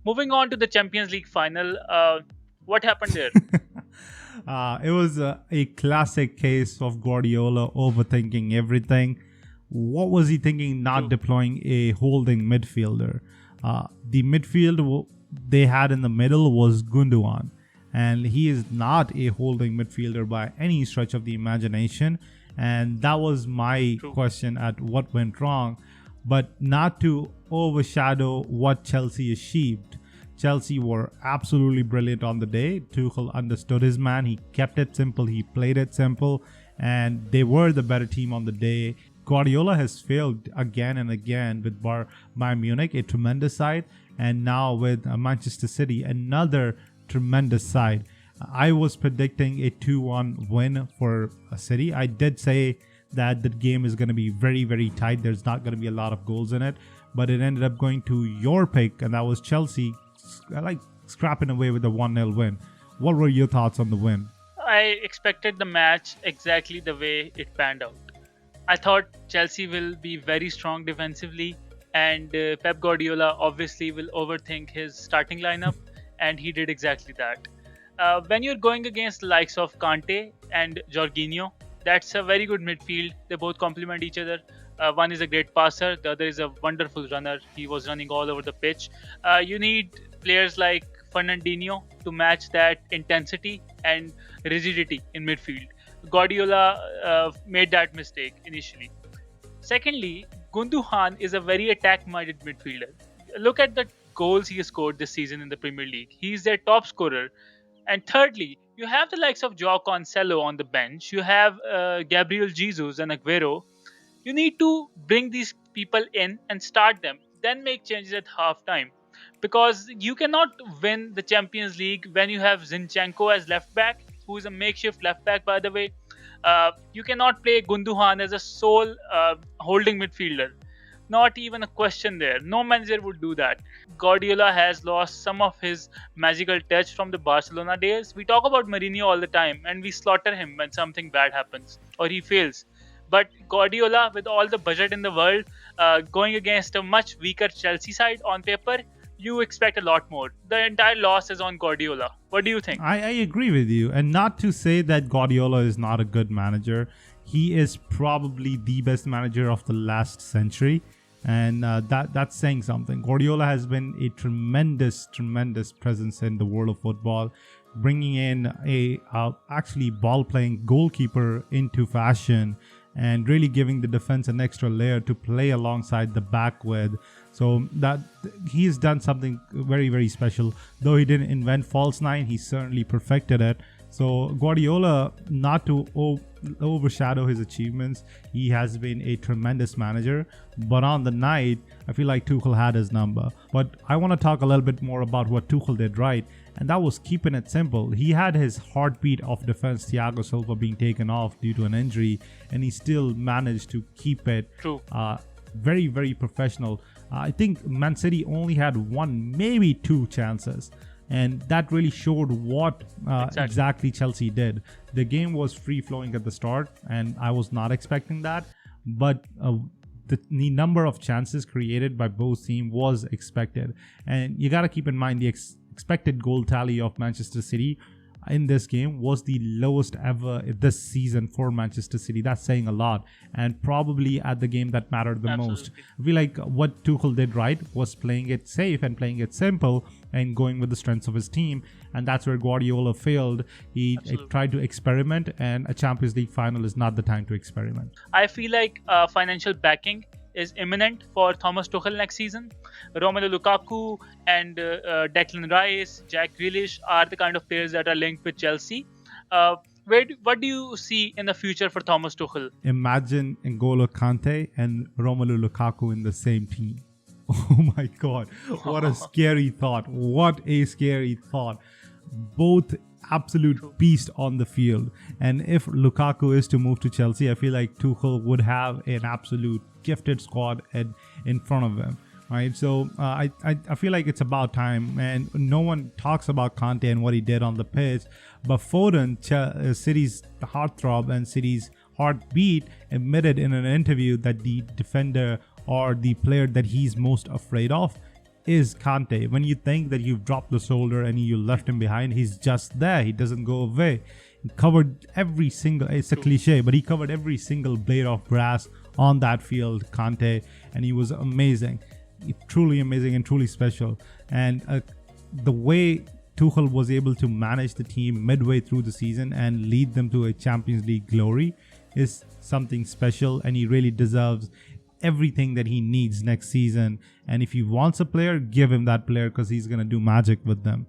Moving on to the Champions League final, what happened there? It was a classic case of Guardiola overthinking everything. What was he thinking not True. deploying a holding midfielder? The midfield they had in the middle was Gundogan, and he is not a holding midfielder by any stretch of the imagination. And that was my True. question at what went wrong, but not to overshadow what Chelsea achieved. Chelsea were absolutely brilliant on the day. Tuchel understood his man. He kept it simple. He played it simple, and they were the better team on the day. Guardiola has failed again and again with Bayern Munich, a tremendous side, and now with Manchester City, another tremendous side. I was predicting a 2-1 win for City. I did say that the game is going to be very, very tight. There's not going to be a lot of goals in it, but it ended up going to your pick, and that was Chelsea, like scrapping away with a 1-0 win. What were your thoughts on the win? I expected the match exactly the way it panned out. I thought Chelsea will be very strong defensively, and Pep Guardiola obviously will overthink his starting lineup, and he did exactly that. When you're going against the likes of Kante and Jorginho, that's a very good midfield. They both complement each other. One is a great passer, the other is a wonderful runner. He was running all over the pitch. You need players like Fernandinho to match that intensity and rigidity in midfield. Guardiola made that mistake initially. Secondly, Gundogan is a very attack-minded midfielder. Look at the goals he has scored this season in the Premier League. He's their top scorer. And thirdly, you have the likes of Joao Cancelo on the bench. You have Gabriel Jesus and Aguero. You need to bring these people in and start them, then make changes at halftime. Because you cannot win the Champions League when you have Zinchenko as left back, who is a makeshift left back, by the way. You cannot play Gundogan as a sole holding midfielder. Not even a question there. No manager would do that. Guardiola has lost some of his magical touch from the Barcelona days. We talk about Mourinho all the time and we slaughter him when something bad happens or he fails. But Guardiola, with all the budget in the world, going against a much weaker Chelsea side on paper, you expect a lot more. The entire loss is on Guardiola. What do you think? I agree with you. And not to say that Guardiola is not a good manager. He is probably the best manager of the last century. And that's saying something. Guardiola has been a tremendous presence in the world of football, bringing in a actually ball playing goalkeeper into fashion and really giving the defense an extra layer to play alongside the back with. So that he's done something very special. Though he didn't invent false nine, he certainly perfected it. So Guardiola, not to overshadow his achievements, he has been a tremendous manager. But on the night, I feel like Tuchel had his number. But I want to talk a little bit more about what Tuchel did right, and that was keeping it simple. He had his heartbeat of defense, Thiago Silva, being taken off due to an injury, and he still managed to keep it True. very professional. I think Mancity only had one, maybe two chances, and that really showed what exactly Chelsea did. The game was free flowing at the start, and I was not expecting that, but the number of chances created by both teams was expected. And you got to keep in mind the expected goal tally of Manchester City in this game was the lowest ever this season for Manchester City. That's saying a lot, and probably at the game that mattered the most. Absolutely. I feel like what Tuchel did right was playing it safe and playing it simple and going with the strengths of his team, and that's where Guardiola failed. He Absolutely. tried to experiment, and a Champions League final is not the time to experiment. I feel like financial backing is imminent for Thomas Tuchel next season. Romelu Lukaku and Declan Rice, Jack Grealish are the kind of players that are linked with Chelsea. What do you see in the future for Thomas Tuchel? Imagine N'Golo Kante and Romelu Lukaku in the same team. Oh my God. What a scary thought. What a scary thought. Both absolute beast on the field. And if Lukaku is to move to Chelsea, I feel like Tuchel would have an absolute gifted squad in front of him. Right, so I feel like it's about time, and no one talks about Kante and what he did on the pitch, but Foden, City's heartthrob and City's heartbeat, admitted in an interview that the defender or the player that he's most afraid of is Kante. When you think that you've dropped the shoulder and you left him behind, he's just there. He doesn't go away. He covered every single, it's a True. cliche, but he covered every single blade of grass on that field, Kante, and he was amazing. Truly amazing and truly special. And the way Tuchel was able to manage the team midway through the season and lead them to a Champions League glory is something special, and he really deserves everything that he needs next season. And if he wants a player, give him that player, because he's going to do magic with them.